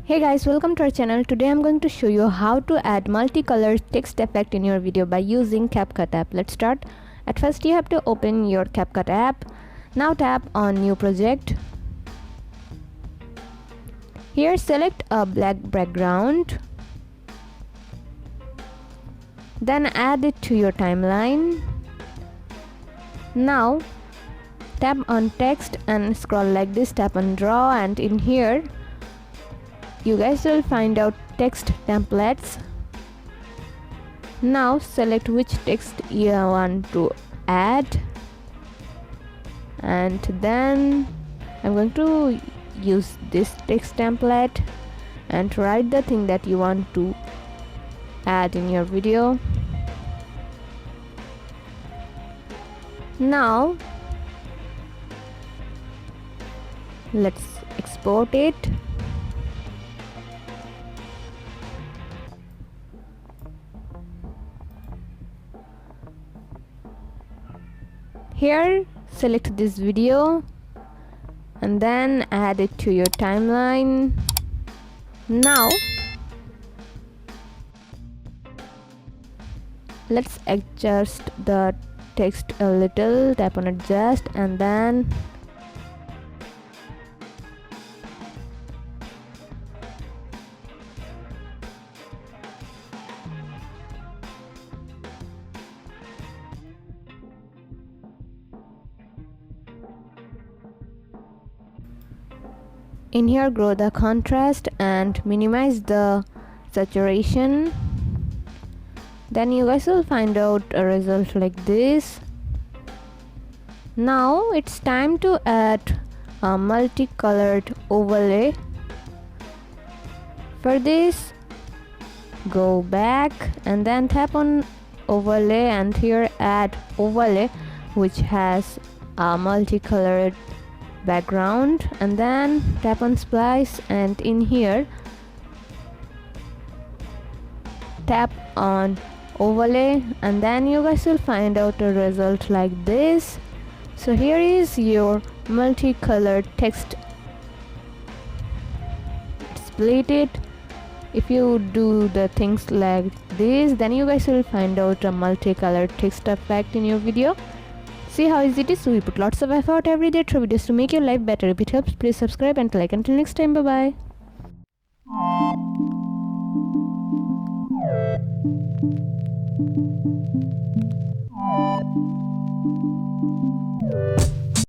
Hey guys, welcome to our channel. Today I'm going to show you how to add multicolored text effect in your video by using CapCut app. Let's start. At first you have to open your CapCut app. Now tap on new project. Here select a black background. Then add it to your timeline. Now tap on text and scroll like this, tap on draw, and in here you guys will find out text templates. Now select which text you want to add, and then I'm going to use this text template and write the thing that you want to add in your video. Now let's export it. Here select this video and then add it to your timeline. Now let's adjust the text a little, tap on adjust, and then in here grow the contrast and minimize the saturation. Then you guys will find out a result like this. Now it's time to add a multicolored overlay. For this, go back and then tap on overlay, and here add overlay which has a multicolored background, and then tap on splice, and in here tap on overlay, and then you guys will find out a result like this. So here is your multicolored text. Split it. If you do the things like this, then you guys will find out a multicolored text effect in your video. See how easy it is? We put lots of effort every day through videos to make your life better. If it helps, please subscribe and like. Until next time, bye bye.